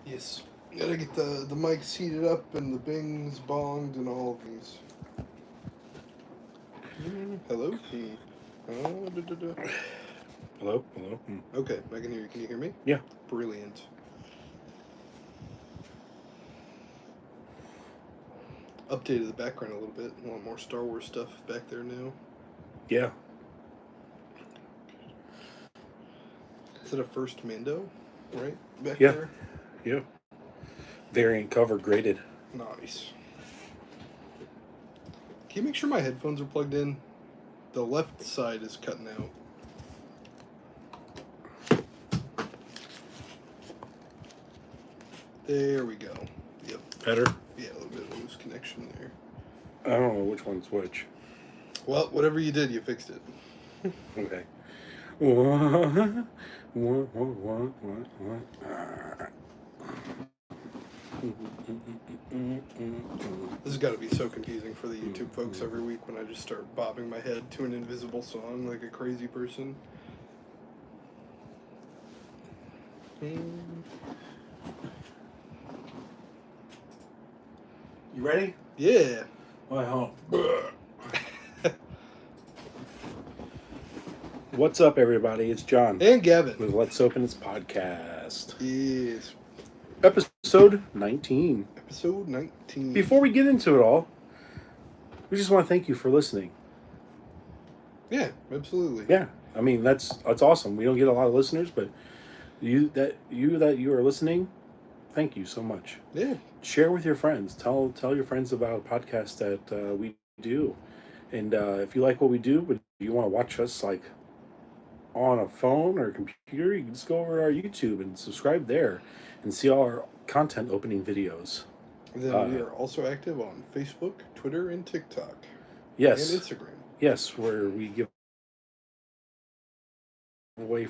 Yes. Gotta get the mics heated up and the bings bonged and all of these. Hello? Hello? Hello? Okay, I can hear you. Can you hear me? Yeah. Brilliant. Updated the background a little bit. A lot more Star Wars stuff back there now. Yeah. Is it a first Mando? Right? Back Yeah. there? Yeah. Variant cover graded. Nice. Can you make sure my headphones are plugged in? The left side is cutting out. There we go. Yep. Better? Yeah, a little bit of loose connection there. I don't know which one's which. Well, whatever you did, you fixed it. Okay. What? This has got to be so confusing for the YouTube folks every week when I just start bobbing my head to an invisible song like a crazy person. You ready? Yeah. Well, what's up, everybody? It's John. And Gavin. With Let's Open This Podcast. Yes. Episode 19. Episode 19. Before we get into it all, we just want to thank you for listening. Yeah, absolutely. Yeah. I mean, that's awesome. We don't get a lot of listeners, but you that you are listening, thank you so much. Yeah. Share with your friends. Tell your friends about a podcast that we do. And if you like what we do, but you want to watch us like on a phone or a computer, you can just go over to our YouTube and subscribe there and see all our content opening videos. And then we are also active on Facebook, Twitter, and TikTok. Yes. And Instagram. Yes, where we give away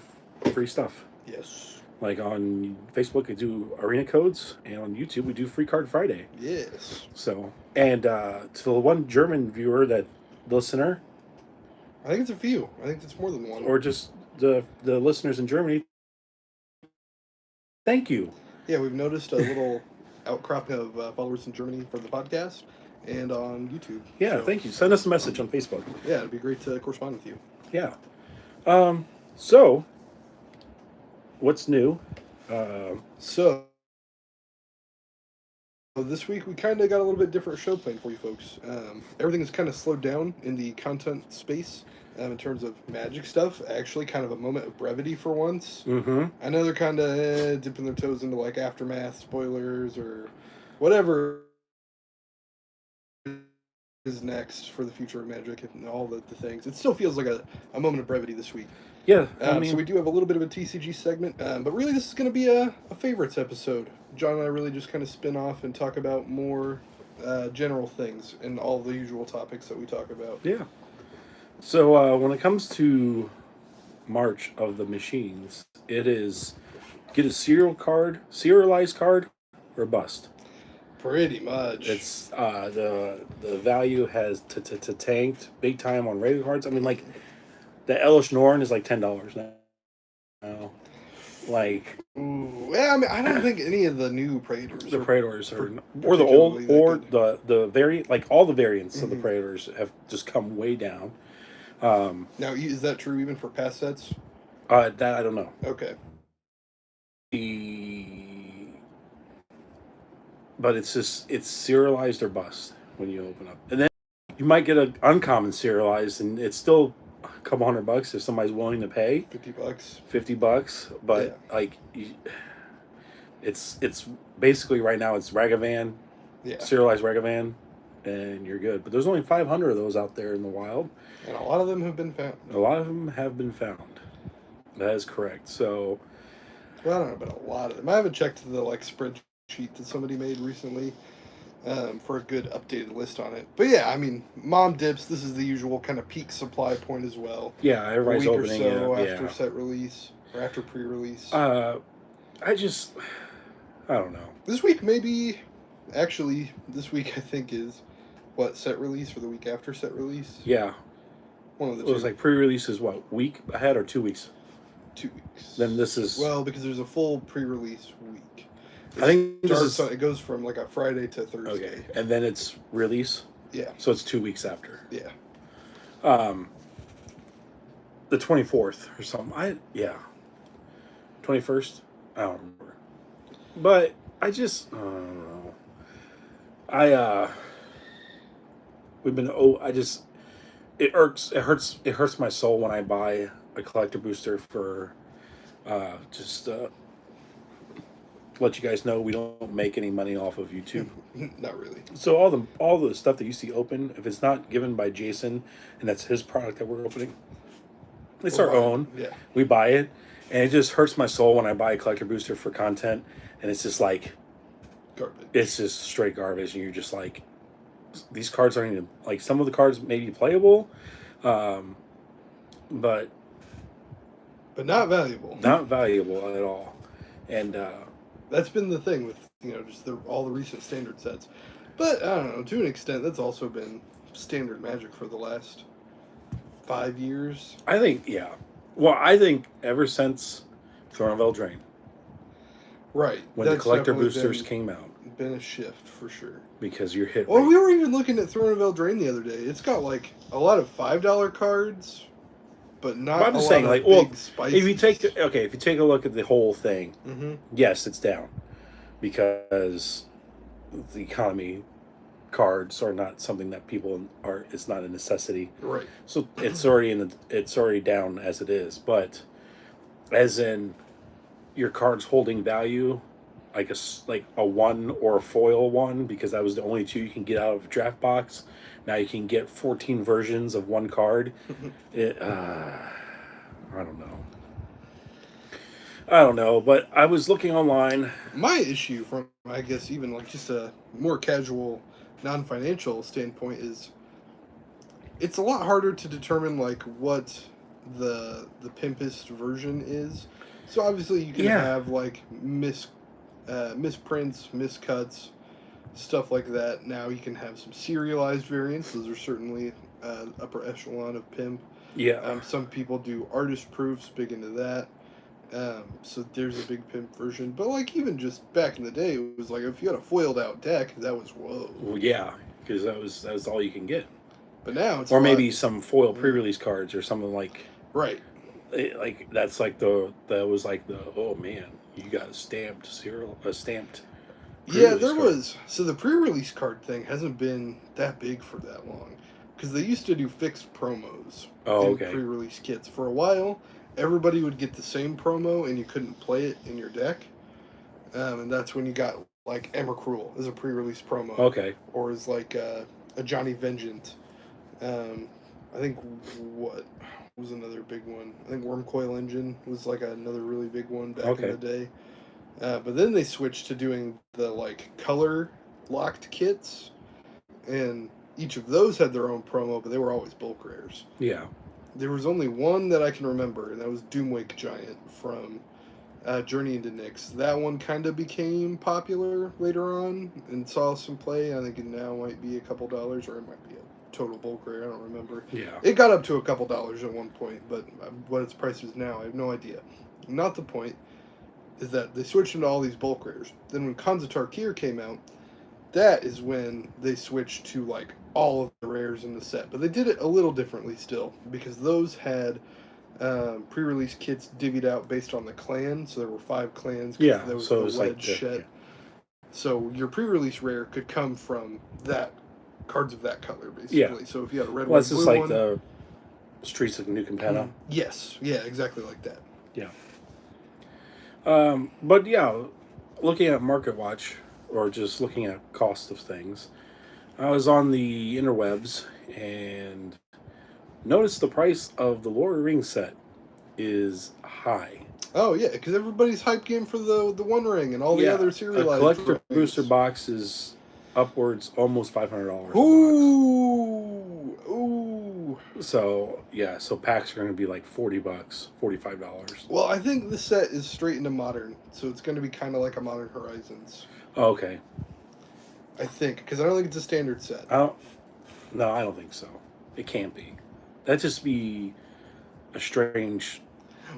free stuff. Yes. Like on Facebook, we do arena codes, and on YouTube, we do Free Card Friday. Yes. So, and to the one German viewer, listener, I think it's a few. I think it's more than one. or just the listeners in Germany, thank you. Yeah, we've noticed a little outcrop of followers in Germany for the podcast and on YouTube. Yeah, thank you. Send us a message on Facebook. Yeah, it'd be great to correspond with you. Yeah. So, what's new? So, this week we kind of got a little bit different show planned for you folks. Everything is kind of slowed down in the content space in terms of Magic stuff. Actually, kind of a moment of brevity for once. Mm-hmm. I know they're kind of dipping their toes into like aftermath spoilers or whatever is next for the future of Magic and all the things. It still feels like a moment of brevity this week. Yeah, So we do have a little bit of a TCG segment, but really this is going to be a favorites episode. John and I really just kind of spin off and talk about more general things and all the usual topics that we talk about. Yeah. So when it comes to March of the Machines, it is get a serialized card, or bust. Pretty much. It's the value has tanked big time on regular cards. I mean, like the Elish Norn is like $10 now. Like, ooh, yeah, I mean, I don't think any of the new Praetors. The Praetors or the old, or the variant, like all the variants of the Praetors have just come way down. Now, is that true even for past sets? That I don't know. Okay. But it's serialized or bust when you open up, and then you might get an uncommon serialized, and it's still a couple $100 if somebody's willing to pay. $50. $50, but yeah. Like, it's basically right now it's Ragavan, serialized Ragavan, and you're good. But there's only 500 of those out there in the wild, and a lot of them have been found. That is correct. So, well, I don't know about a lot of them. I haven't checked the spreadsheet that somebody made recently for a good updated list on it. But yeah, I mean, Mom Dips, this is the usual kind of peak supply point as well. Yeah, everybody's opening it. A week or so after set release or after pre-release. I don't know. This week maybe, actually, this week I think is set release or the week after set release? Yeah. One of the two. It was like pre-release is what, week ahead or 2 weeks? 2 weeks. Then this is... Well, because there's a full pre-release week. I think this starts is on, it goes from like a Friday to Thursday. okay, and then it's release. Yeah. So it's 2 weeks after. Yeah. The 24th or something. 21st. I don't remember. But I don't know. We've been it hurts my soul when I buy a collector booster for just let you guys know we don't make any money off of YouTube. Not really. So all the stuff that you see open, if it's not given by Jason and that's his product that we're opening, it's our own. Yeah. We buy it, and it just hurts my soul when I buy a collector booster for content, and it's just like Garbage. it's just straight garbage, and you're just like, these cards aren't even like, some of the cards may be playable, but not valuable. Not valuable at all, and that's been the thing with just all the recent standard sets. But I don't know, to an extent, that's also been standard Magic for the last 5 years. I think I think ever since Throne of Eldraine, right, when the collector boosters came out, been a shift for sure. Because you're hit. Well, we were even looking at Throne of Eldraine the other day. It's got like a lot of $5 cards, but not. I'm just saying, like, well, spices. if you take a look at the whole thing, yes, it's down because the economy cards are not something that people are. It's not a necessity, right? So it's already down as it is. But as in your cards holding value, like a one or a foil one, because that was the only two you can get out of a draft box. Now you can get 14 versions of one card. I don't know, but I was looking online. My issue from, I guess, even like just a more casual, non-financial standpoint is it's a lot harder to determine like what the pimpest version is. So obviously you can have like misprints, miscuts, stuff like that. Now you can have some serialized variants. Those are certainly upper echelon of pimp. Yeah. Some people do artist proofs, big into that. So there's a big pimp version. But like even just back in the day, it was like if you had a foiled out deck, that was whoa. Well, yeah, because that was all you can get. But now it's maybe some foil pre-release cards or something like. Right. Like that's like the oh man, you got a stamped. Yeah, there was. So the pre-release card thing hasn't been that big for that long, because they used to do fixed promos in pre-release kits. For a while, everybody would get the same promo, and you couldn't play it in your deck. And that's when you got like Emrakul as a pre-release promo. Okay. Or as like a Johnny Vengeance. I think what was another big one? I think Wormcoil Engine was like another really big one back in the day. But then they switched to doing the like color locked kits, and each of those had their own promo, but they were always bulk rares. Yeah. There was only one that I can remember, and that was Doomwake Giant from Journey into Nyx. That one kind of became popular later on and saw some play. I think it now might be a couple dollars, or it might be a total bulk rare. I don't remember. Yeah. It got up to a couple dollars at one point, but what its price is now, I have no idea. Not the point. Is that they switched into all these bulk rares. Then when Khans Tarkir came out, that is when they switched to like all of the rares in the set. But they did it a little differently still, because those had pre-release kits divvied out based on the clan. So there were 5 clans. Yeah, there was so the it was wedge like set. Yeah. So your pre-release rare could come from that cards of that color, basically. Yeah. So if you had a red, white, blue one, like the Streets of New Capenna. Yes. Yeah. Exactly like that. Yeah. But yeah, looking at Market Watch, or just looking at cost of things, I was on the interwebs and noticed the price of the Lord of the Rings set is high. Oh yeah, because everybody's hype game for the One Ring and all the other serialized. A collector booster box is upwards almost $500. Ooh. So yeah, so packs are going to be like $40, $45. Well, I think the set is straight into Modern, so it's going to be kind of like a Modern Horizons. Oh, okay. I think, because I don't think it's a standard set. No, I don't think so. It can't be. That'd just be a strange.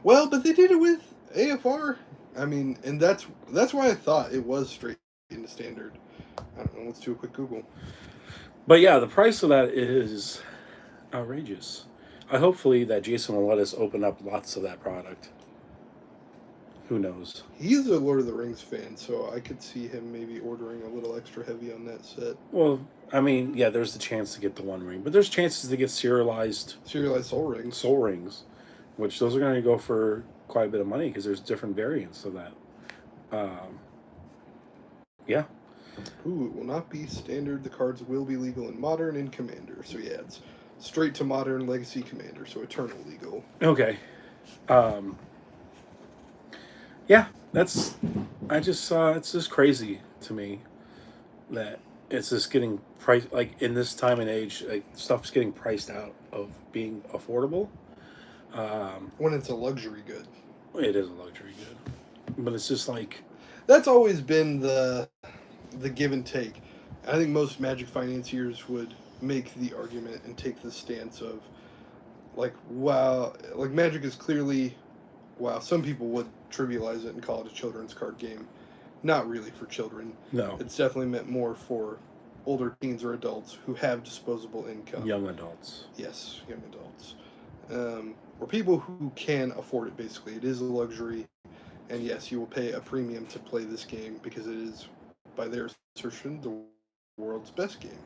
Well, but they did it with AFR. I mean, and that's why I thought it was straight into standard. I don't know. Let's do a quick Google. But yeah, the price of that is outrageous. Hopefully that Jason will let us open up lots of that product. Who knows? He's a Lord of the Rings fan, so I could see him maybe ordering a little extra heavy on that set. Well, I mean, yeah, there's the chance to get the One Ring, but there's chances to get Serialized Soul Rings, which those are going to go for quite a bit of money because there's different variants of that. Yeah. Ooh, it will not be standard. The cards will be legal in Modern and Commander. So yeah, it's straight to Modern, Legacy, Commander. So Eternal legal. Okay. Yeah, that's. I just saw. It's just crazy to me that it's just getting priced like in this time and age. Like stuff's getting priced out of being affordable. When it's a luxury good. It is a luxury good, but it's just like That's always been the give and take. I think most Magic financiers would make the argument and take the stance of like, wow, like Magic is clearly, wow, some people would trivialize it and call it a children's card game. Not really for children. no It's definitely meant more for older teens or adults who have disposable income. young adults. Yes, young adults. Or people who can afford it, basically. It is a luxury, and yes, you will pay a premium to play this game because it is, by their assertion, the world's best game.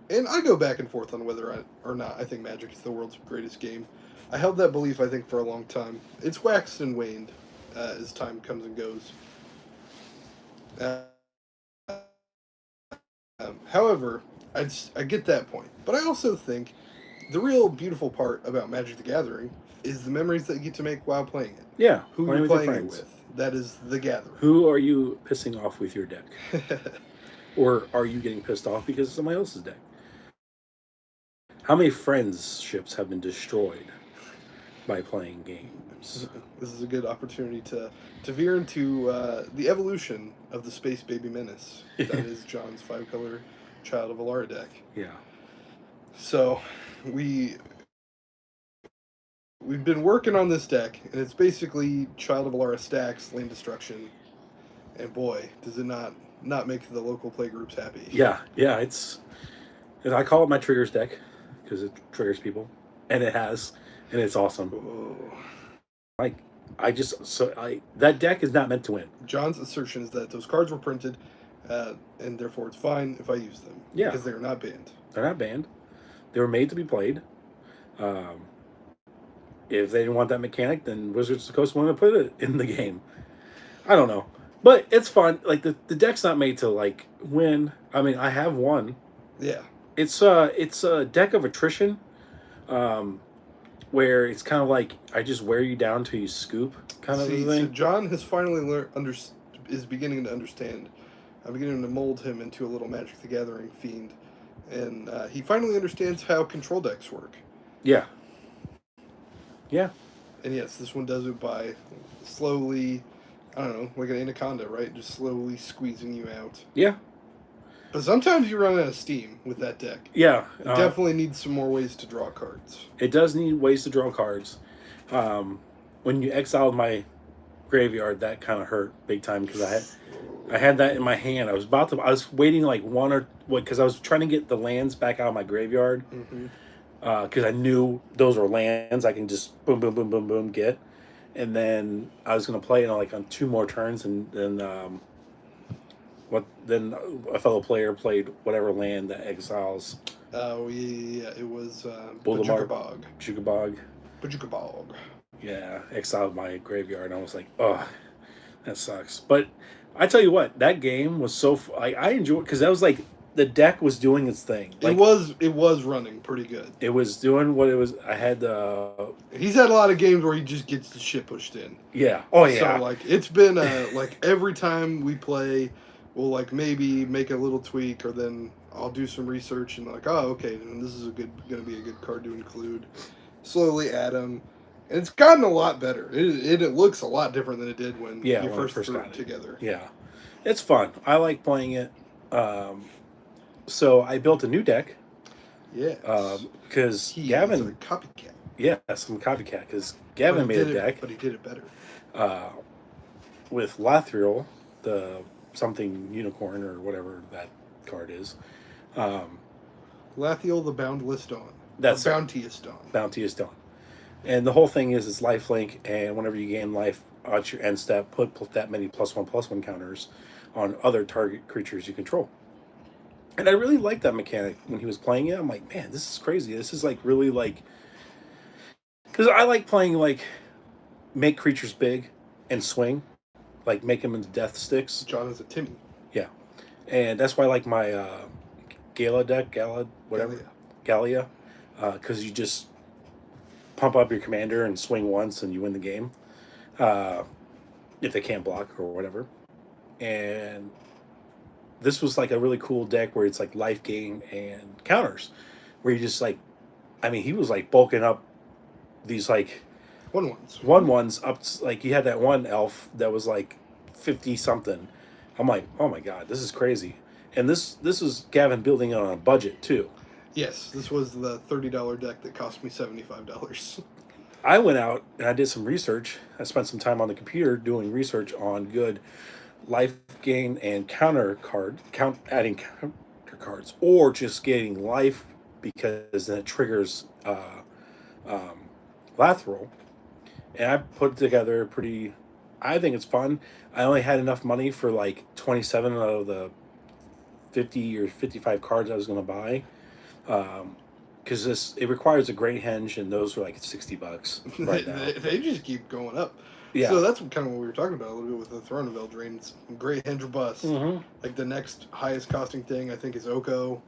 And I go back and forth on whether or not I think Magic is the world's greatest game. I held that belief, I think, for a long time. It's waxed and waned as time comes and goes. However, I get that point. But I also think the real beautiful part about Magic the Gathering is the memories that you get to make while playing it. Yeah, Who playing you're with your playing it friends. with. That is the gathering. Who are you pissing off with your deck, or are you getting pissed off because of somebody else's deck? How many friendships have been destroyed by playing games? This is a good opportunity to veer into the evolution of the Space Baby Menace. That is John's 5-color Child of Alara deck. Yeah. So, we've been working on this deck, and it's basically Child of Alara stacks, Land Destruction, and boy, does it not make the local playgroups happy. Yeah, it's. And I call it my triggers deck because it triggers people, and it has, and it's awesome. Oh. Like that deck is not meant to win. John's assertion is that those cards were printed, and therefore it's fine if I use them. Yeah. Because they're not banned. They're not banned. They were made to be played. If they didn't want that mechanic, then Wizards of the Coast wanted to put it in the game. I don't know. But it's fun. Like, the deck's not made to, like, win. I mean, I have one. Yeah. It's a deck of attrition, where it's kind of like, I just wear you down till you scoop kind of thing. So John has finally is beginning to understand. I'm beginning to mold him into a little Magic the Gathering fiend. And he finally understands how control decks work. Yeah. Yeah. And yes, this one does it by slowly, I don't know, like an anaconda, right? Just slowly squeezing you out. Yeah. But sometimes you run out of steam with that deck. Yeah. It definitely needs some more ways to draw cards. It does need ways to draw cards. When you exiled my graveyard, that kind of hurt big time because I had that in my hand. I was waiting like because I was trying to get the lands back out of my graveyard. Mm-hmm. Because I knew those were lands I can just boom, boom, boom, boom, boom get. And then I was going to play on 2 more turns, and then a fellow player played whatever land that exiles. Oh, yeah. It was Bog. Bajukabog. Yeah, exiled my graveyard, and I was like, oh, that sucks. But I tell you what, that game was so... I enjoyed because that was like... The deck was doing its thing. Like, it was running pretty good. It was doing what it was. I had He's had a lot of games where he just gets the shit pushed in. Yeah. Oh yeah. So it's been every time we play, we'll maybe make a little tweak, or then I'll do some research and okay, then this is gonna be a good card to include. Slowly add them, and it's gotten a lot better. It looks a lot different than it did when you first threw it together. Yeah, it's fun. I like playing it. So I built a new deck. Yeah. Because He Gavin is a copycat. Yeah, some copycat because But Gavin he made a did it. deck But he did it better. with Lathril, the something unicorn or whatever that card is. Lathiel the Boundless Dawn. That's or it. Bounteous Dawn. Bounteous Dawn. And the whole thing is it's lifelink, and whenever you gain life at your end step, put that many +1/+1 counters on other target creatures you control. And I really liked that mechanic when he was playing it. I'm like, man, this is crazy. This is like really like, because I like playing like make creatures big and swing, like make them into death sticks. John is a Timmy. Yeah, and that's why I like my Gala deck, whatever, Gallia, because you just pump up your commander and swing once and you win the game, if they can't block or whatever. And this was like a really cool deck where it's like life gain and counters, where you just like, I mean, he was like bulking up these like 1/1s up to, like you had that one elf that was like 50 something. I'm like, oh my god, this is crazy. And this was Gavin building it on a budget too. Yes, this was the $30 deck that cost me $75. I went out and I did some research. I spent some time on the computer doing research on good life gain and adding counter cards, or just getting life because then it triggers Lathril. And I put together pretty. I think it's fun. I only had enough money for like 27 out of the 50 or 55 cards I was going to buy. Because it requires a great henge, and those are like $60 right now. They just keep going up. Yeah. So that's kind of what we were talking about a little bit with the Throne of Eldraine. It's great henge or bust. Mm-hmm. Like the next highest costing thing I think is Oko,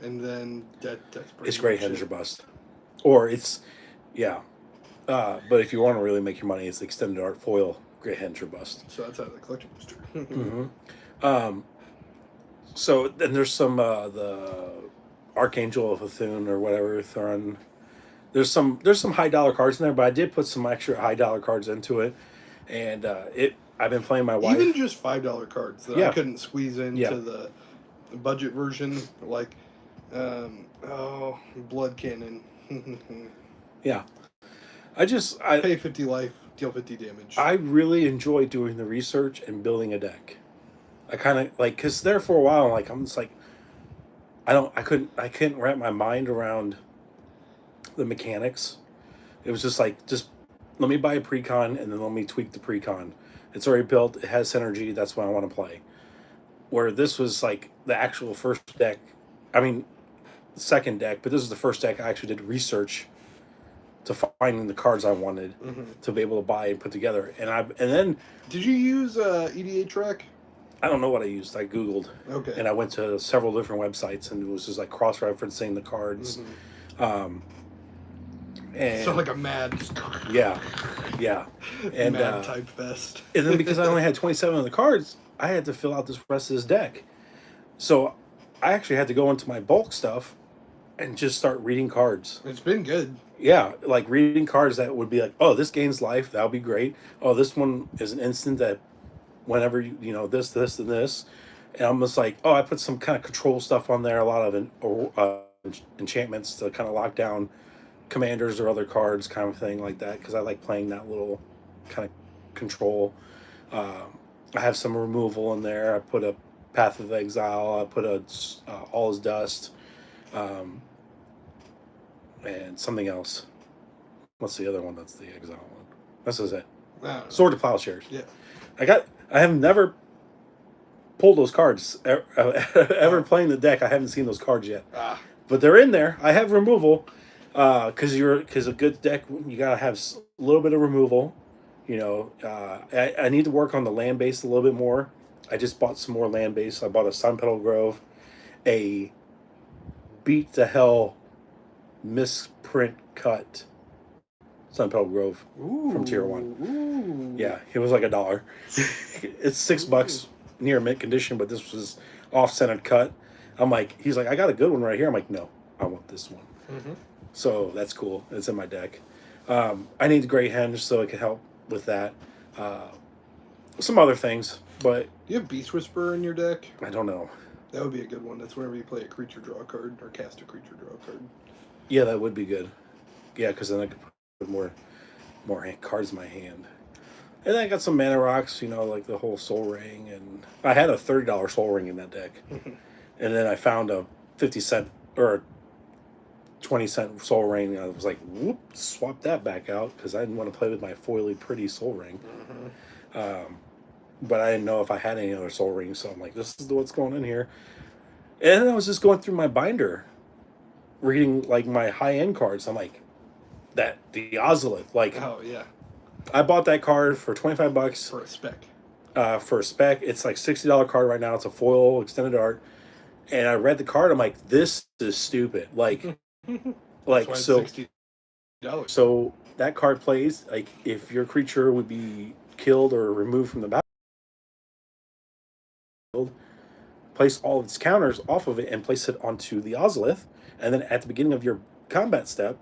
and then that's pretty. It's great henge or bust, or it's but if you want to really make your money, it's extended art foil, great henge or bust. So that's out of the collector booster. Mm-hmm. So then there's some the Archangel of Cthulhu or whatever Thron. There's some high dollar cards in there, but I did put some extra high dollar cards into it, and I've been playing my wife. Even just $5 cards that I couldn't squeeze into the budget version, like Blood Cannon. Yeah, I pay 50 life, deal 50 damage. I really enjoy doing the research and building a deck. I kind of like, because there for a while, I'm just like, I couldn't wrap my mind around the mechanics. It was just like, just let me buy a precon and then let me tweak the precon. It's already built. It has synergy. That's what I want to play. Where this was like the actual first deck. I mean, second deck, but this is the first deck I actually did research to finding the cards I wanted to be able to buy and put together. And then did you use EDA track? I don't know what I used. I Googled. Okay. And I went to several different websites and it was just like cross-referencing the cards. And so like a mad. Yeah. And mad type fest. And then because I only had 27 of the cards, I had to fill out this rest of this deck. So I actually had to go into my bulk stuff and just start reading cards. It's been good. Yeah, like reading cards that would be like, oh, this gains life, that would be great. Oh, this one is an instant that whenever this, and this. And I'm just like, oh, I put some kind of control stuff on there, a lot of enchantments to kind of lock down commanders or other cards, kind of thing like that, because I like playing that little kind of control. I have some removal in there. I put a Path of Exile. I put a All Is Dust, and something else. What's the other one? That's the Exile one. This is it. Sword to Plowshares. Yeah. I have never pulled those cards ever playing the deck. I haven't seen those cards yet, but they're in there. I have removal because a good deck you gotta have a little bit of removal. I need to work on the land base a little bit more. I just bought some more land base. I bought a Sun Petal Grove, a beat to hell misprint cut Sun Petal Grove from Tier 1. Yeah, it was like $1. It's $6 near mint condition, but this was off-centered cut. He's like, I got a good one right here. I'm like, no, I want this one. So that's cool. It's in my deck. I need the Great Henge so it can help with that. Some other things, but... Do you have Beast Whisperer in your deck? I don't know. That would be a good one. That's whenever you play a creature, draw a card, or cast a creature, draw a card. Yeah, that would be good. Yeah, because then I could put more cards in my hand. And then I got some mana rocks, like the whole Soul Ring, and I had a $30 Soul Ring in that deck, and then I found a 50 cent or a 20 cent Soul Ring. And I was like, whoop, swap that back out because I didn't want to play with my foily pretty Soul Ring. But I didn't know if I had any other Soul Rings, so I'm like, this is what's going in here. And then I was just going through my binder, reading like my high end cards. I'm like, the Ozolith, like, Oh yeah, I bought that card for $25 for a spec. For a spec. It's like $60 card right now. It's a foil extended art, and I read the card. I'm like, this is stupid. Like, That's so $60. so that card plays like if your creature would be killed or removed from the battlefield, place all of its counters off of it and place it onto the Ozolith, and then at the beginning of your combat step,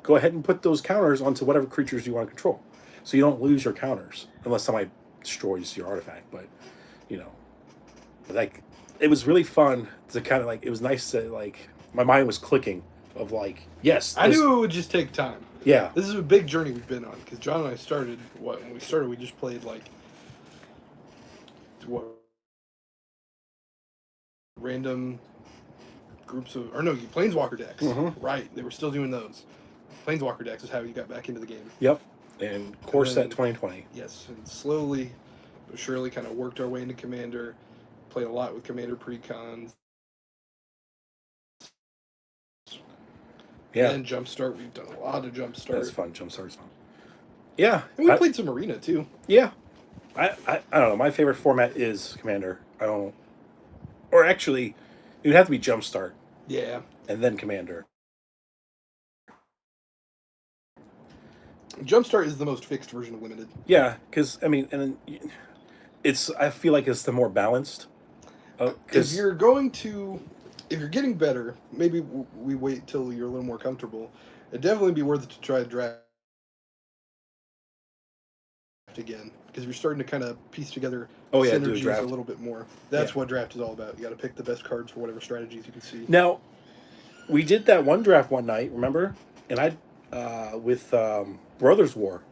go ahead and put those counters onto whatever creatures you want to control, so you don't lose your counters unless somebody destroys your artifact. But like, it was really fun to kind of like, it was nice to like, my mind was clicking of like, yes, I knew it would just take time. Yeah, This is a big journey we've been on because John and I started. When we started, we just played like what random groups of, or no, Planeswalker decks. Right, they were still doing those. Planeswalker decks is how you got back into the game. Yep, and Core Set 2020. Yes, and slowly but surely kind of worked our way into Commander. Played a lot with Commander precons. Yeah, And Jumpstart, we've done a lot of Jumpstart. that's fun. Jumpstart's fun. Yeah, And we played some Arena too. Yeah, I don't know. My favorite format is Commander. I don't, or actually, it would have to be Jumpstart. Yeah. And then Commander. Jumpstart is the most fixed version of Limited. Yeah, because I mean, and then I feel like it's the more balanced. If you're getting better, maybe we wait till you're a little more comfortable. It'd definitely be worth it to try to draft again, because you're starting to kind of piece together synergies a little bit more. That's what draft is all about. You got to pick the best cards for whatever strategies you can see. Now, we did that one draft one night, remember? And I, with Brothers War,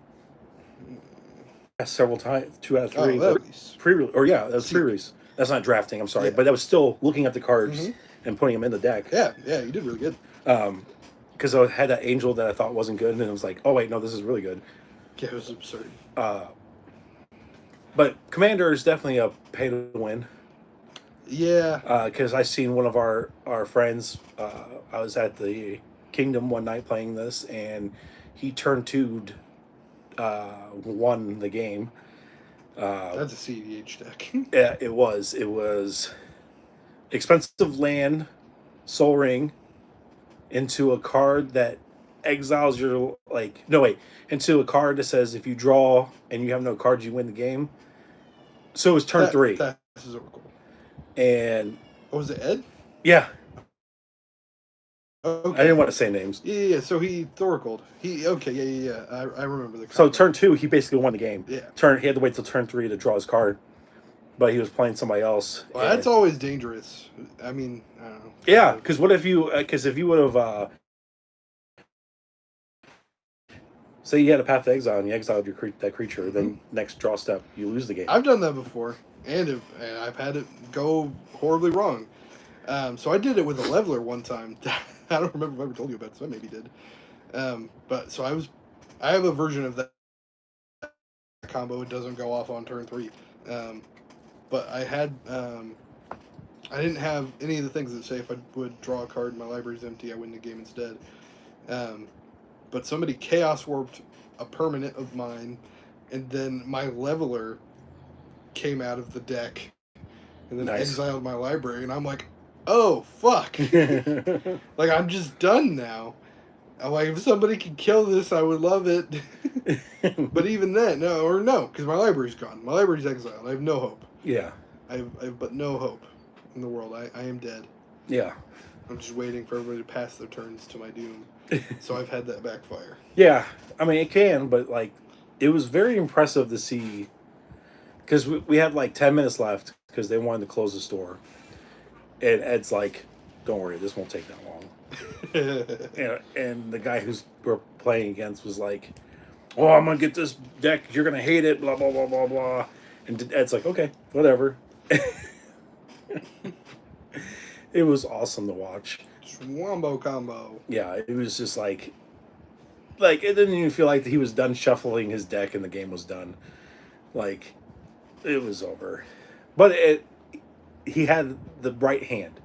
several times, 2 out of 3. That was pre-release, or yeah, that was pre-release. That's not drafting. I'm sorry, but that was still looking at the cards and putting them in the deck. Yeah, you did really good. Because I had that Angel that I thought wasn't good, and then I was like, oh wait, no, this is really good. Yeah, it was absurd. But Commander is definitely a pay to win. Yeah. Because I seen one of our friends. I was at the Kingdom one night playing this, and he turn 2'd, won the game. That's a CDH deck. Yeah, it was. It was expensive land, Soul Ring, into a card that exiles your, into a card that says if you draw and you have no cards, you win the game. So it was turn 3. That's Oracle. And was it Ed? Yeah. Okay. I didn't want to say names. Yeah. So he Thoracled. Yeah. I remember the card. So turn 2, he basically won the game. Yeah. He had to wait till turn 3 to draw his card, but he was playing somebody else. Well, that's always dangerous. I mean, I don't know. Yeah, because what if you? Because if you would have, say you had a Path to Exile and you exiled that creature, then next draw step you lose the game. I've done that before, and I've had it go horribly wrong. So I did it with a leveler one time. I don't remember if I ever told you about it, so I maybe did. But so I have a version of that combo. It doesn't go off on turn 3. But I didn't have any of the things that say if I would draw a card and my library's empty, I win the game instead. But somebody Chaos Warped a permanent of mine, and then my leveler came out of the deck and then exiled my library, and I'm like, oh, fuck. Like, I'm just done now. I'm like, if somebody could kill this, I would love it. But even then, no, because my library's gone. My library's exiled. I have no hope. Yeah. I have but no hope in the world. I am dead. Yeah. I'm just waiting for everybody to pass their turns to my doom. So I've had that backfire. Yeah. I mean, it can, but, it was very impressive to see, because we had, 10 minutes left, because they wanted to close the store. And Ed's like, don't worry, this won't take that long. And the guy who's we're playing against was like, oh, I'm going to get this deck. You're going to hate it, blah, blah, blah, blah, blah. And Ed's like, okay, whatever. It was awesome to watch. Wombo combo. Yeah, it was just like it didn't even feel like he was done shuffling his deck and the game was done. Like, it was over. But he had the right hand.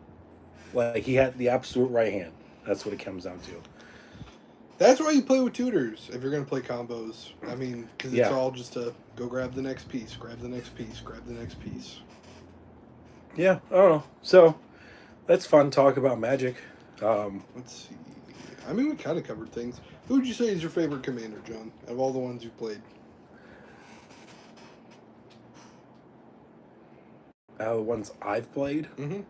Like, he had the absolute right hand. That's what it comes down to. That's why you play with tutors if you're going to play combos. I mean, because it's all just to go grab the next piece, grab the next piece, grab the next piece. Yeah, I don't know. So, that's fun talk about Magic. Let's see. I mean, we kind of covered things. Who would you say is your favorite commander, John, out of all the ones you've played? The ones I've played? Mm-hmm.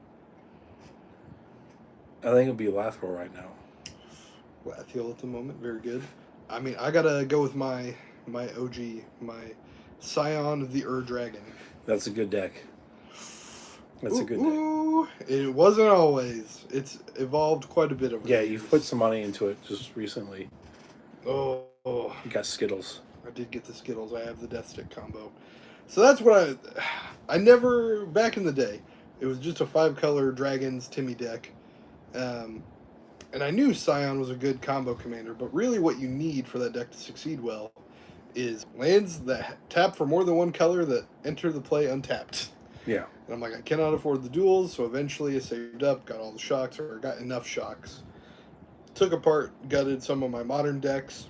I think it'll be Lathor right now. Lathiel at the moment, very good. I mean, I gotta go with my OG, my Scion of the Dragon. That's a good deck. That's a good deck. Ooh, it wasn't always. It's evolved quite a bit over the years. You've put some money into it just recently. Oh. You got Skittles. I did get the Skittles. I have the Death Stick combo. So that's what I never, back in the day, it was just a 5-color Dragons Timmy deck. And I knew Scion was a good combo commander, but really what you need for that deck to succeed well is lands that tap for more than one color that enter the play untapped. Yeah. And I'm like, I cannot afford the duels, so eventually I saved up, got all the shocks, or got enough shocks. Took apart, gutted some of my modern decks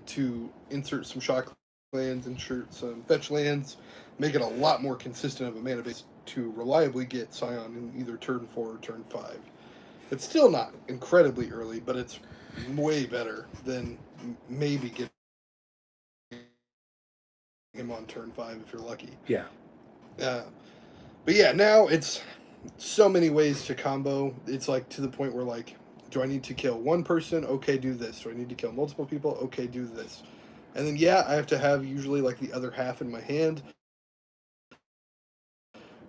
to insert some shock lands, insert some fetch lands, make it a lot more consistent of a mana base to reliably get Scion in either turn 4 or turn 5. It's still not incredibly early, but it's way better than maybe getting him on turn 5 if you're lucky. Yeah. But yeah, now it's so many ways to combo. It's like to the point where, like, do I need to kill one person? Okay, do this. Do I need to kill multiple people? Okay, do this. And then, yeah, I have to have usually like the other half in my hand.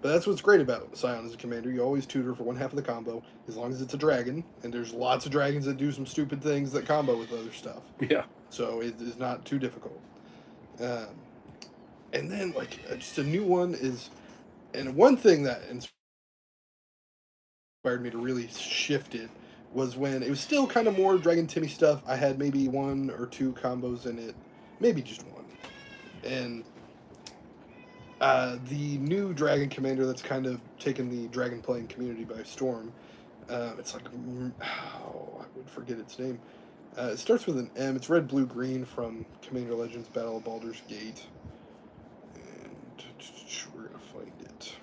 But that's what's great about Scion as a commander. You always tutor for one half of the combo, as long as it's a dragon. And there's lots of dragons that do some stupid things that combo with other stuff. Yeah. So it is not too difficult. And then, like, just a new one is... And one thing that inspired me to really shift it was when it was still kind of more Dragon Timmy stuff. I had maybe 1 or 2 combos in it. Maybe just 1. And... the new Dragon Commander that's kind of taken the Dragon playing community by storm. It's like, I would forget its name. It starts with an M. It's red, blue, green from Commander Legends Battle of Baldur's Gate. And we're gonna find it.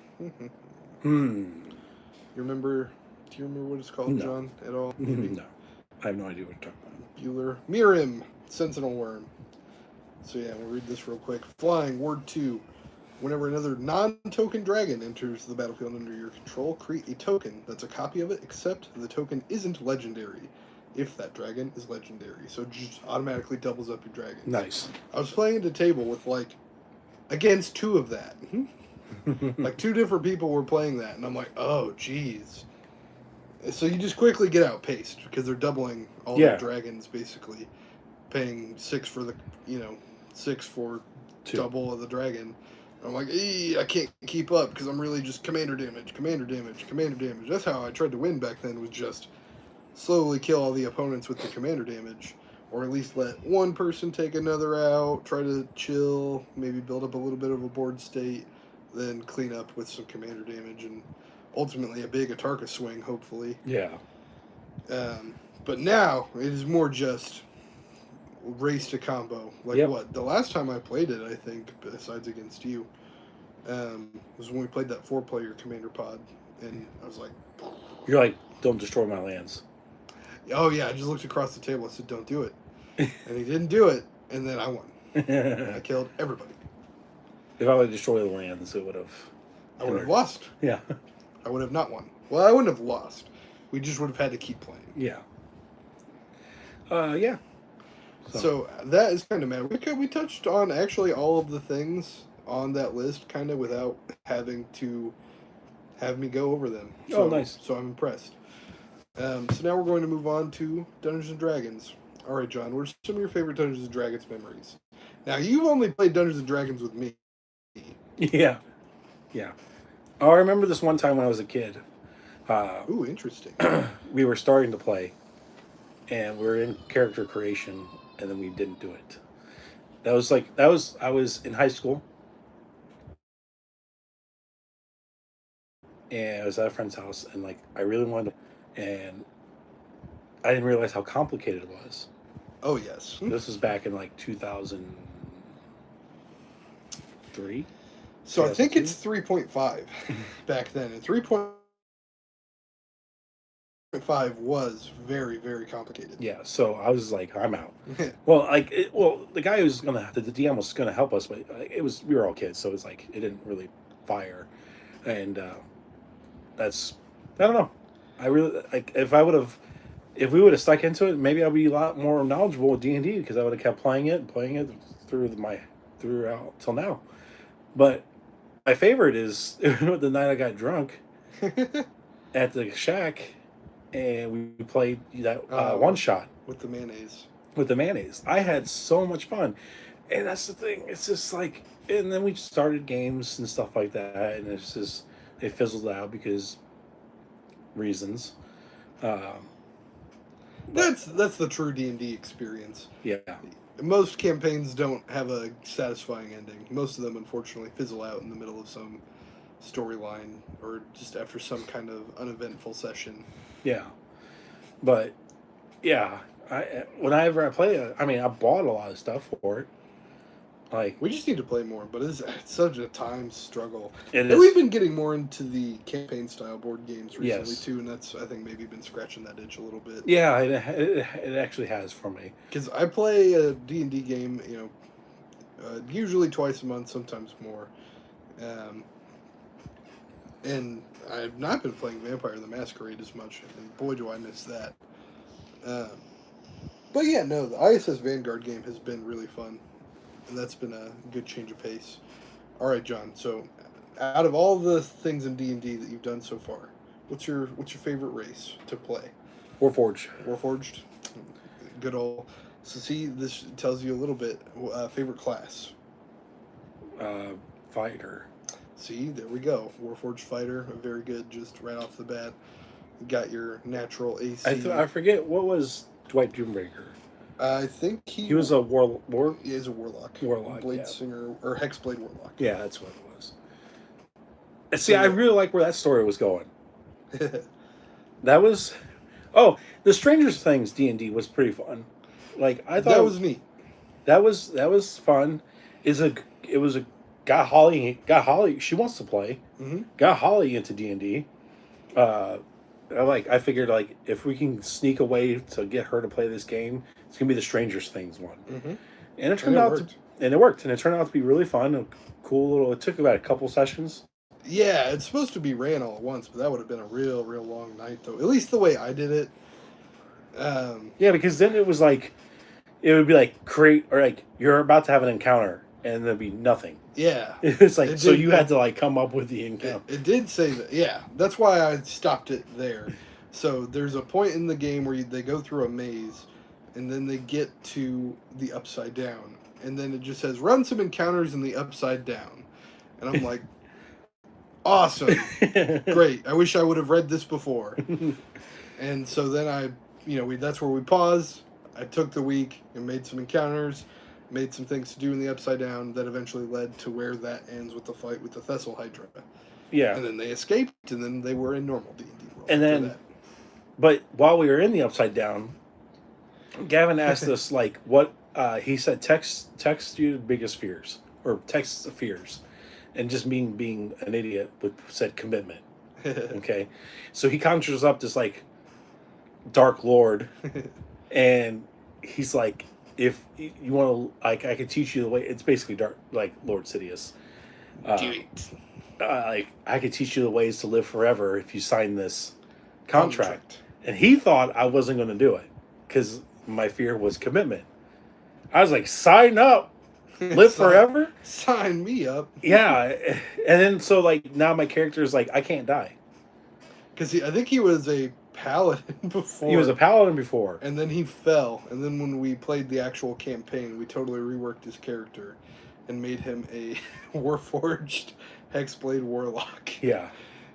You remember? Do you remember what it's called, No. John? At all? No, I have no idea what you're talking about. Bueller. Mirim, Sentinel Worm. So yeah, we'll read this real quick. Flying, word 2. Whenever another non-token dragon enters the battlefield under your control, create a token that's a copy of it, except the token isn't legendary, if that dragon is legendary. So it just automatically doubles up your dragons. Nice. I was playing at the table with, like, against 2 of that. Like, 2 different people were playing that, and I'm like, oh, jeez. So you just quickly get outpaced, because they're doubling all their dragons, basically. Paying 6 for the, 6 for 2. double of the dragon. I'm like, I can't keep up because I'm really just commander damage. That's how I tried to win back then, was just slowly kill all the opponents with the commander damage. Or at least let one person take another out, try to chill, maybe build up a little bit of a board state, then clean up with some commander damage, and ultimately a big Atarka swing, hopefully. Yeah. But now, it is more just... race to combo. Like, what? The last time I played it, I think, besides against you, was when we played that 4-player commander pod, and I was like... You're like, don't destroy my lands. Oh, yeah, I just looked across the table, I said, don't do it. And he didn't do it, and then I won. I killed everybody. If I would destroy the lands, it would have... I would have lost. Yeah. I would have not won. Well, I wouldn't have lost. We just would have had to keep playing. Yeah. Yeah. So that is kind of mad. We touched on actually all of the things on that list kind of without having to have me go over them. Oh, nice. So I'm impressed. So now we're going to move on to Dungeons and Dragons. All right, John, what are some of your favorite Dungeons and Dragons memories? Now, you've only played Dungeons and Dragons with me. Yeah. Yeah. Oh, I remember this one time when I was a kid. Ooh, interesting. We were starting to play, and we were in character creation, and then we didn't do it. I was in high school, and I was at a friend's house, and like I really wanted to, and I didn't realize how complicated it was. Oh, yes. This was back in like 2003. So I think 2002? it's 3.5 back then. And 3.5 was very, very complicated. Yeah, so I was like, I'm out. Well, the guy who was the DM was gonna help us, but we were all kids, so it was like it didn't really fire, and that's I don't know. I really like if we would have stuck into it, maybe I'd be a lot more knowledgeable with D&D because I would have kept playing it throughout till now. But my favorite is the night I got drunk at the shack, and we played that one shot with the mayonnaise. With the mayonnaise, I had so much fun, and that's the thing. It's just like, and then we started games and stuff like that, and it's just it fizzled out because reasons. That's the true D&D experience. Yeah. Most campaigns don't have a satisfying ending. Most of them, unfortunately, fizzle out in the middle of some storyline or just after some kind of uneventful session. Yeah. But, yeah, whenever I play it, I mean, I bought a lot of stuff for it. Like, we just need to play more, but it's such a time struggle. And we've been getting more into the campaign style board games recently yes. too, and that's I think maybe been scratching that itch a little bit. Yeah, it actually has for me. Because I play a D&D game, usually twice a month, sometimes more, and I've not been playing Vampire the Masquerade as much, and boy do I miss that. But yeah, no, the ISS Vanguard game has been really fun. And that's been a good change of pace. All right, John. So, out of all the things in D&D that you've done so far, what's your favorite race to play? Warforged. Warforged. Good old. So, see, this tells you a little bit. Favorite class. Fighter. See, there we go. Warforged fighter, very good. Just right off the bat, you got your natural AC. I forget what was Dwight Doombreaker. I think he was a He is a warlock. Blade Singer or Hexblade Warlock. Yeah, that's what it was. See, I really like where that story was going. That was, the Stranger Things D&D was pretty fun. Like I thought that was neat. That was fun. It was a got Holly. She wants to play. Mm-hmm. Got Holly into D&D. I figured like if we can sneak a way to get her to play this game, it's gonna be the Stranger Things one, mm-hmm. and it turned out it worked, and it turned out to be really fun, a cool little. It took about a couple sessions. Yeah, it's supposed to be ran all at once, but that would have been a real long night though. At least the way I did it. Yeah, because then it was like, it would be like create or like you're about to have an encounter, and there'd be nothing. Yeah, it's like so you had to like come up with the encounter. It did say that. Yeah, that's why I stopped it there. So there's a point in the game where they go through a maze, and then they get to the Upside Down, and then it just says run some encounters in the Upside Down, and I'm like, awesome, great. I wish I would have read this before. And so then that's where we paused. I took the week and made some encounters. Made some things to do in the Upside Down that eventually led to where that ends with the fight with the Thessal Hydra. Yeah. And then they escaped, and then they were in normal D&D world. And then, but while we were in the Upside Down, Gavin asked us, like, what, he said, text your biggest fears, or text the fears. And just being an idiot, said commitment. Okay? So he conjures up this, like, Dark Lord, and he's like, if you want to, like, I can teach you the way. It's basically dark, like Lord Sidious. Do it. Like I could teach you the ways to live forever if you sign this contract. And he thought I wasn't going to do it because my fear was commitment. I was like, sign up, live forever. Sign me up. Yeah, and then so like now my character is like, I can't die. because I think he was a paladin before. He was a paladin before. And then he fell. And then when we played the actual campaign, we totally reworked his character and made him a Warforged Hexblade Warlock. Yeah.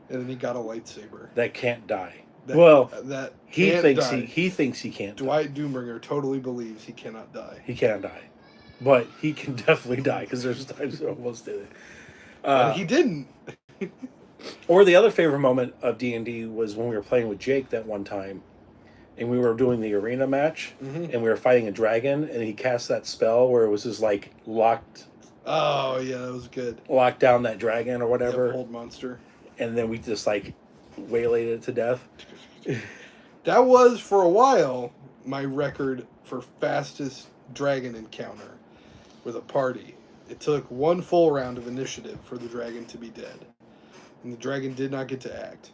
And then he got a lightsaber. That can't die. That he can't thinks die. he thinks he can't. Dwight Doombringer totally believes he cannot die. He can't die, but he can definitely die because there's times he almost did it. He didn't. Or the other favorite moment of D&D was when we were playing with Jake that one time, and we were doing the arena match, and we were fighting a dragon, and he cast that spell where it was just like locked. Oh yeah, that was good. Locked down that dragon or whatever. Hold monster. And then we just like waylaid it to death. That was for a while my record for fastest dragon encounter with a party. It took one full round of initiative for the dragon to be dead. And the dragon did not get to act.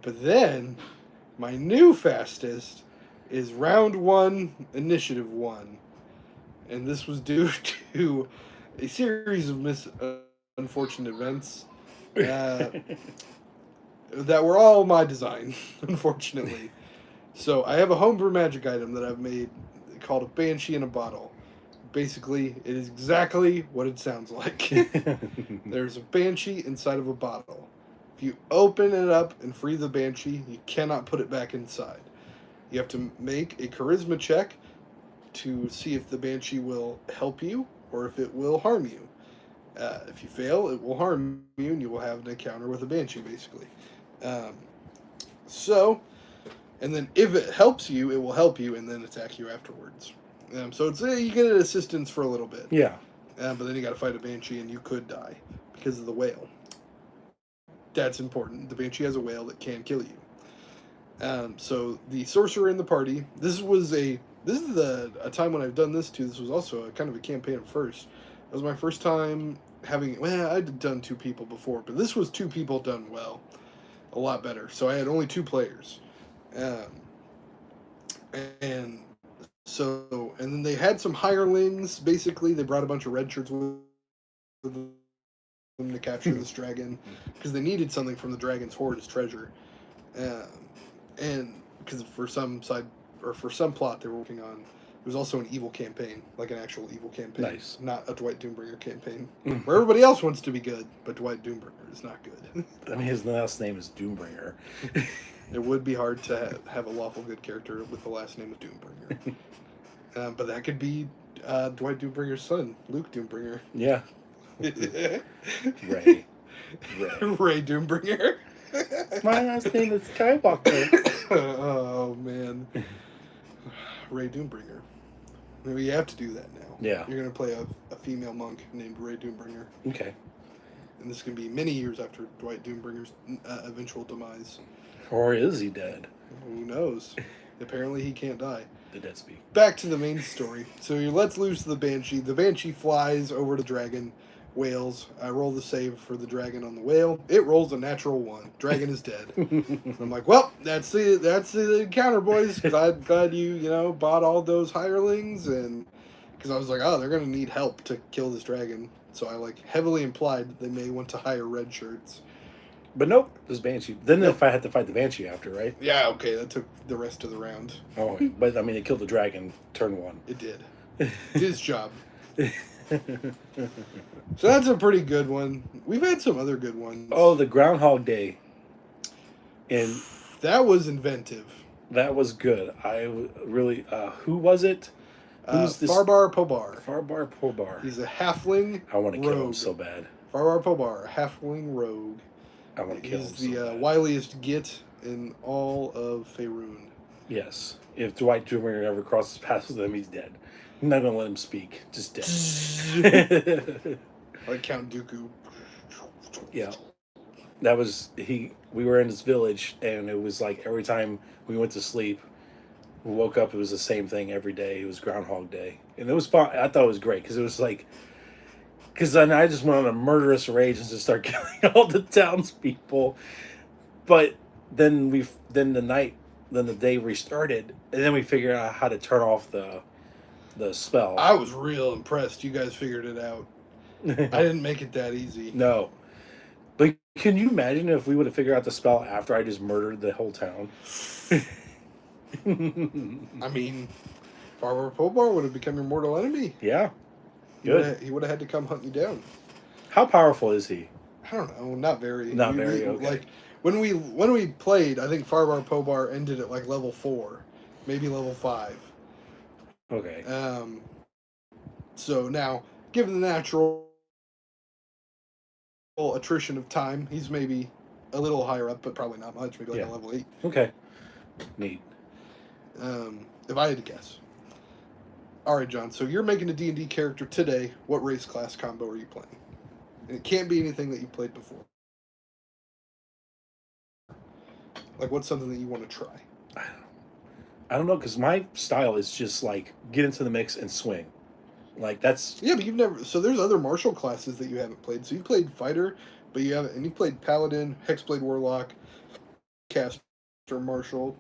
But then, my new fastest is round 1, initiative 1. And this was due to a series of unfortunate events that were all my design, unfortunately. So I have a homebrew magic item that I've made called a Banshee in a Bottle. Basically, it is exactly what it sounds like. There's a Banshee inside of a bottle. If you open it up and free the Banshee, you cannot put it back inside. You have to make a charisma check to see if the Banshee will help you or if it will harm you. If you fail, it will harm you and you will have an encounter with a Banshee, basically. And then if it helps you, it will help you and then attack you afterwards. So it's you get an assistance for a little bit. Yeah. But then you got to fight a Banshee and you could die because of the whale. That's important. The Banshee has a whale that can kill you. So the sorcerer in the party. This is a time when I've done this too. This was also a kind of a campaign at first. It was my first time having. Well, I'd done 2 people before, but this was 2 people done well, a lot better. So I had only 2 players, and then they had some hirelings. Basically, they brought a bunch of red shirts with them to capture this dragon because they needed something from the dragon's hoard as treasure, and because for some plot they were working on, it was also an evil campaign, like an actual evil campaign. Nice. Not a Dwight Doombringer campaign where everybody else wants to be good, but Dwight Doombringer is not good. I mean, his last name is Doombringer. It would be hard to have a lawful good character with the last name of Doombringer. But that could be Dwight Doombringer's son, Luke Doombringer. Yeah. Ray Doombringer. My last name is Skywalker. Oh, man. Ray Doombringer. Maybe you have to do that now. Yeah. You're going to play a female monk named Ray Doombringer. Okay. And this is going to be many years after Dwight Doombringer's eventual demise. Or is he dead? Who knows? Apparently he can't die. The dead speak. Back to the main story. So you let's loose the Banshee. The Banshee flies over the dragon, wails. I roll the save for the dragon on the whale. It rolls a natural 1. Dragon is dead. I'm like, well, that's the encounter, boys. Glad you bought all those hirelings, and because I was like, oh, they're gonna need help to kill this dragon. So I heavily implied that they may want to hire red shirts. But nope, this Banshee. Then if I had to fight the Banshee after, right? Yeah, okay, that took the rest of the round. Oh, but I mean, it killed the dragon turn 1. It did. It's his job. So that's a pretty good one. We've had some other good ones. Oh, the Groundhog Day. And that was inventive. That was good. I really. Who was it? Who's this? Farbar Pobar. Farbar Pobar. He's a halfling. I want to kill him rogue. so bad. Farbar Pobar, a halfling rogue. I want to kill him so bad. He's the wiliest git in all of Faerun. Yes. If Dwight Doombringer ever crosses paths with him, he's dead. I'm not going to let him speak. Just dead. Like Count Dooku. Yeah. That was, we were in this village, and it was like every time we went to sleep, we woke up, it was the same thing every day. It was Groundhog Day. And it was fun. I thought it was great, because it was like, because then I just went on a murderous rage and just started killing all the townspeople. But then the day restarted, and then we figured out how to turn off the spell. I was real impressed. You guys figured it out. I didn't make it that easy. No. But can you imagine if we would have figured out the spell after I just murdered the whole town? I mean, Farmer Pobar would have become your mortal enemy. Yeah. He Good. would have had to come hunt you down. How powerful is he? I don't know, not very. Not very, okay. Like when we played, I think Farbar Pobar ended at like level 4, maybe level 5. Okay. So now, given the natural attrition of time, he's maybe a little higher up, but probably not much. Maybe like a level 8. Okay. Neat. If I had to guess. All right, John. So you're making a D&D character today. What race class combo are you playing? And it can't be anything that you've played before. Like, what's something that you want to try? I don't know, because my style is just like get into the mix and swing. Like that's Yeah, but you've never. So there's other martial classes that you haven't played. So you played fighter, but you haven't, and you played paladin, hexblade warlock, caster, martial.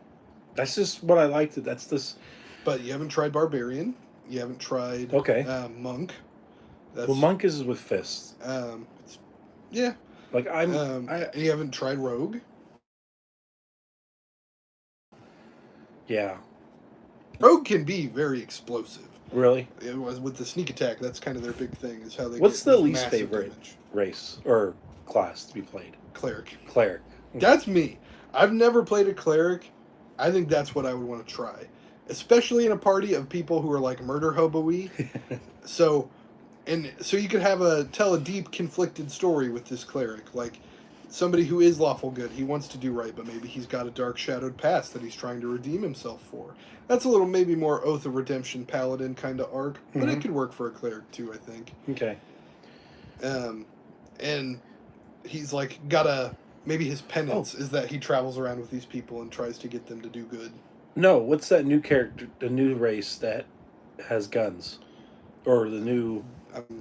that's just what I like. That's this. But you haven't tried barbarian. You haven't tried monk. That's, Well, monk is with fists. Yeah. Like you haven't tried rogue. Yeah. Rogue can be very explosive. Really? It was with the sneak attack. That's kind of their big thing. Is how they. What's get the least massive favorite damage. race or class to be played? Cleric. Cleric. That's me. I've never played a cleric. I think that's what I would want to try, especially in a party of people who are like murder hobo-y. So you could tell a deep conflicted story with this cleric, like somebody who is lawful good. He wants to do right, but maybe he's got a dark shadowed past that he's trying to redeem himself for. That's a little maybe more Oath of Redemption paladin kind of arc, but it could work for a cleric too, I think. Okay. And he's like maybe his penance is that he travels around with these people and tries to get them to do good. No, what's that new character, the new race that has guns? Or the new...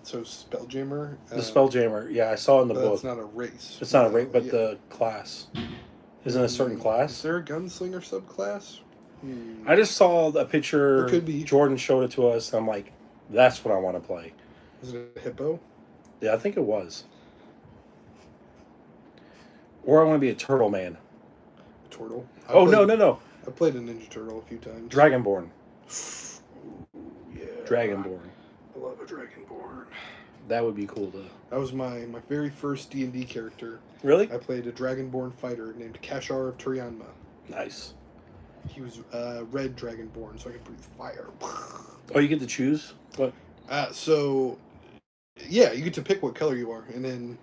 So Spelljammer? The Spelljammer, yeah, I saw in the book. It's not a race. It's not a race, but the class. Isn't it a certain class? Is there a gunslinger subclass? I just saw a picture. It could be. Jordan showed it to us, and I'm like, that's what I want to play. Is it a hippo? Yeah, I think it was. Or I want to be a turtle man. A turtle? No. I played a Ninja Turtle a few times. Dragonborn. Yeah. Dragonborn. I love a Dragonborn. That would be cool to... That was my very first D&D character. Really? I played a Dragonborn fighter named Kashar of Turianma. Nice. He was red Dragonborn, so I could breathe fire. Oh, you get to choose? What? Yeah, you get to pick what color you are. And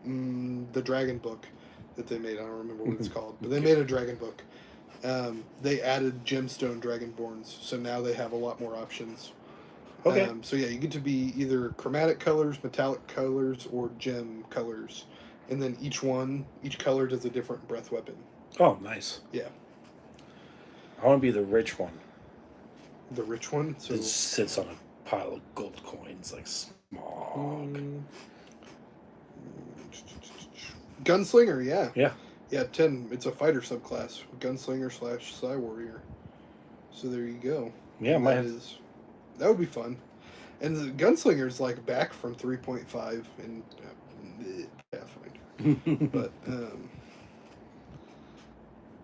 then the Dragon book that they made, I don't remember what it's called, but they made a Dragon book. They added gemstone Dragonborns, so now they have a lot more options. Okay. So yeah, you get to be either chromatic colors, metallic colors, or gem colors. And then each color does a different breath weapon. Oh, nice. Yeah. I want to be the rich one. The rich one? So it sits on a pile of gold coins, like smog. Gunslinger, yeah. Yeah. Yeah, 10. It's a fighter subclass. Gunslinger / Psy Warrior. So there you go. Yeah, that would be fun. And the Gunslinger's like back from 3.5 in Pathfinder. But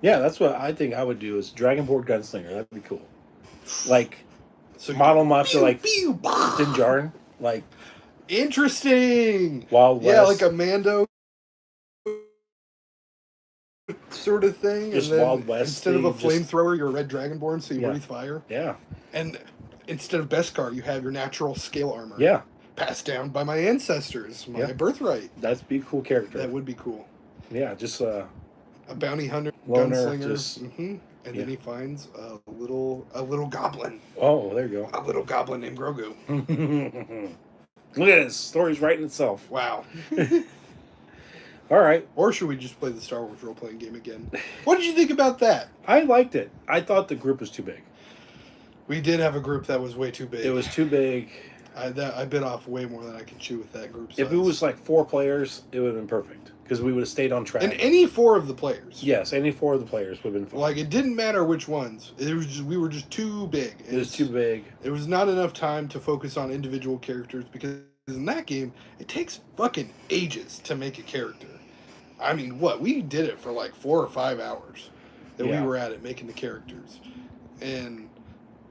yeah, that's what I think I would do is Dragonborn Gunslinger. That'd be cool. Like so model them after like Din Djarin, like interesting. Wild West. Yeah, like a Mando sort of thing. Just and then Wild West. Instead of a flamethrower, you're a red Dragonborn, so you breathe fire. Yeah. And instead of Beskar, you have your natural scale armor. Yeah. Passed down by my ancestors, my birthright. That'd be a cool character. That would be cool. Yeah, just a bounty hunter, loner, gunslinger, and then he finds a little goblin. Oh, there you go. A little goblin named Grogu. Look at this. Story's writing itself. Wow. All right. Or should we just play the Star Wars role-playing game again? What did you think about that? I liked it. I thought the group was too big. We did have a group that was way too big. It was too big. I bit off way more than I could chew with that group size. If it was like 4 players, it would have been perfect. Because we would have stayed on track. And any 4 of the players. Yes, any 4 of the players would have been fine. Like, it didn't matter which ones. We were just too big. It was too big. It was not enough time to focus on individual characters because in that game, it takes fucking ages to make a character. I mean, what? We did it for like 4 or 5 hours that we Yeah. were at it making the characters. And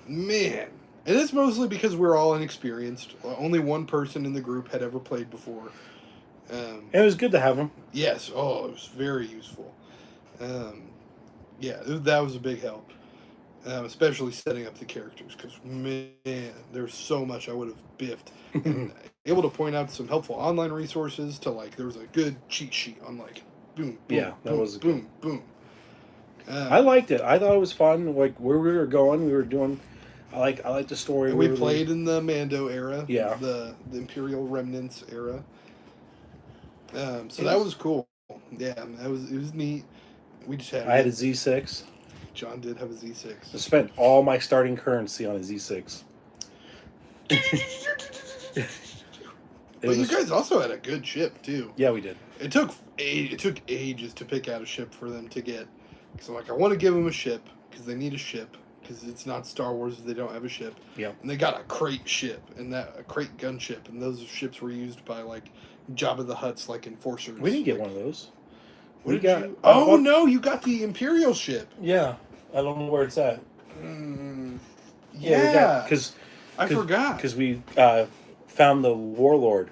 man, and it's mostly because we're all inexperienced. Only one person in the group had ever played before. And it was good to have them. Yes, oh, it was very useful. Yeah, that was a big help. Especially setting up the characters, because man, there's so much I would have biffed. And able to point out some helpful online resources to like, there was a good cheat sheet on like, boom, boom, Yeah, that boom, was boom, boom. I liked it. I thought it was fun. Like where we were going, we were doing. I like the story. And we played in the Mando era, Yeah. the Imperial Remnants era. So that was cool. Yeah, it was neat. We just had. I had a Z6. John did have a Z6. I spent all my starting currency on a Z6. But you guys also had a good ship too. Yeah, we did. It took ages to pick out a ship for them to get. So like, I want to give them a ship because they need a ship because it's not Star Wars if they don't have a ship. Yeah. And they got a crate ship and a crate gunship, and those ships were used by like Jabba the Hutt's like enforcers. We didn't get like, one of those. What We did got. you? Oh no, you got the Imperial ship. Yeah, I don't know where it's at. Yeah, because I forgot. Because we found the warlord,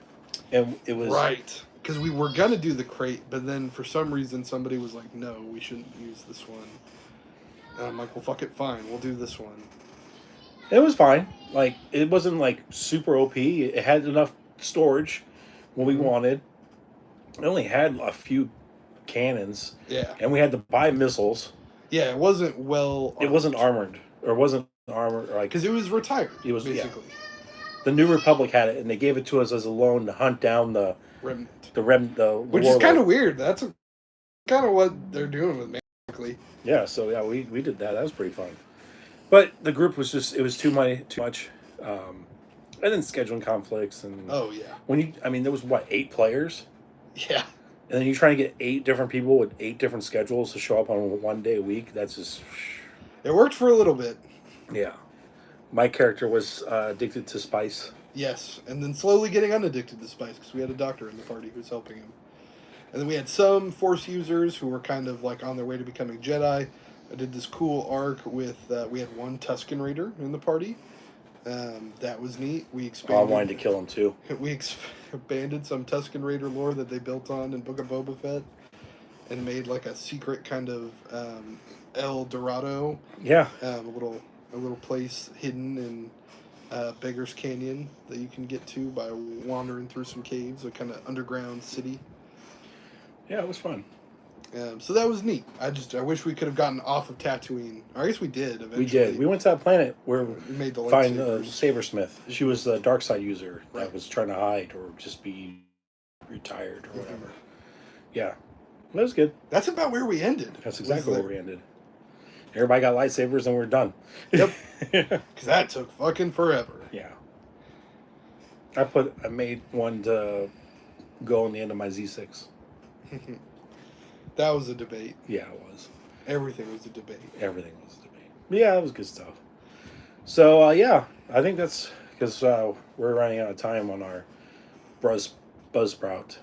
and it was Right. Because we were gonna do the crate, but then for some reason somebody was like, "No, we shouldn't use this one." And I'm like, "Well, fuck it, fine, we'll do this one." It was fine. Like it wasn't like super OP. It had enough storage when we wanted. It only had a few cannons, Yeah, and we had to buy missiles. yeah, it wasn't well. It wasn't armored, or wasn't armored. Like because it was retired. It was, yeah. basically the New Republic had it, and they gave it to us as a loan to hunt down the remnant, which is kind of weird. That's kind of what they're doing with basically. Yeah, so yeah, we did that. That was pretty fun. But the group was it was too much. And then scheduling conflicts and Oh yeah, there was 8 players, yeah. and then you're trying to get 8 different people with 8 different schedules to show up on one day a week. That's just It worked for a little bit. yeah. My character was addicted to spice. Yes, and then slowly getting unaddicted to spice because we had a doctor in the party who was helping him. And then we had some Force users who were kind of like on their way to becoming Jedi. I did this cool arc with, we had one Tusken Raider in the party. That was neat. We expanded. I wanted to kill him too. We expanded some Tusken Raider lore that they built on in Book of Boba Fett, and made like a secret kind of El Dorado. Yeah. A little place hidden in Beggar's Canyon that you can get to by wandering through some caves, a kind of underground city. Yeah, it was fun. So that was neat. I wish we could have gotten off of Tatooine. Or I guess we did eventually. We did. We went to that planet where we made the find lightsabers. Sabersmith. She was the dark side user that Right. was trying to hide or just be retired or whatever. Yeah, that was good. That's about where we ended. That's exactly where we ended. Everybody got lightsabers and we're done. Yep. Because that took fucking forever. Yeah. I made one to go on the end of my Z6. That was a debate. Yeah, it was. Everything was a debate. Everything was a debate. Yeah, it was good stuff. So, yeah, I think that's because we're running out of time on our Buzzsprout.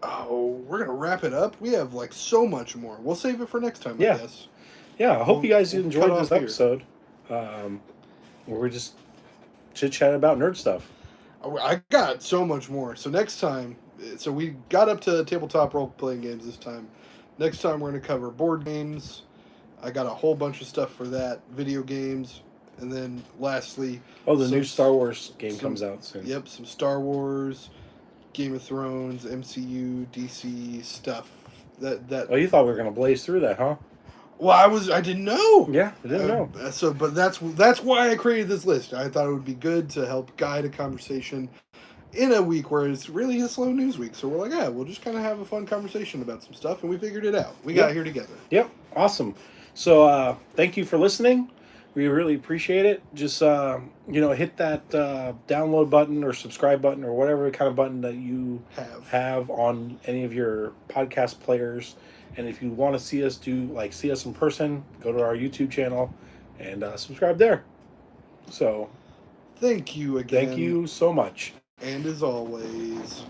Oh, we're going to wrap it up? We have like so much more. We'll save it for next time, Yeah. I guess. Yeah, I hope you guys enjoyed cut this off here. episode. Where we just chit-chat about nerd stuff. I got so much more. So next time, so we got up to tabletop role-playing games this time. Next time we're going to cover board games. I got a whole bunch of stuff for that. Video games. And then lastly... Oh, the new Star Wars game comes out soon. Yep, some Star Wars, Game of Thrones, MCU, DC stuff. Oh, you thought we were going to blaze through that, huh? Well, I didn't know. Yeah, I didn't know. But that's why I created this list. I thought it would be good to help guide a conversation in a week where it's really a slow news week. So we're like, yeah, we'll just kind of have a fun conversation about some stuff, and we figured it out. We got here together. Yep, awesome. So thank you for listening. We really appreciate it. Just hit that download button or subscribe button or whatever kind of button that you have on any of your podcast players. And if you want to see us see us in person, go to our YouTube channel and subscribe there. So thank you again. Thank you so much. And as always,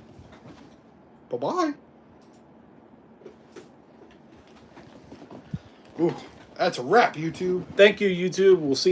bye-bye. Ooh, that's a wrap, YouTube. Thank you, YouTube. We'll see you.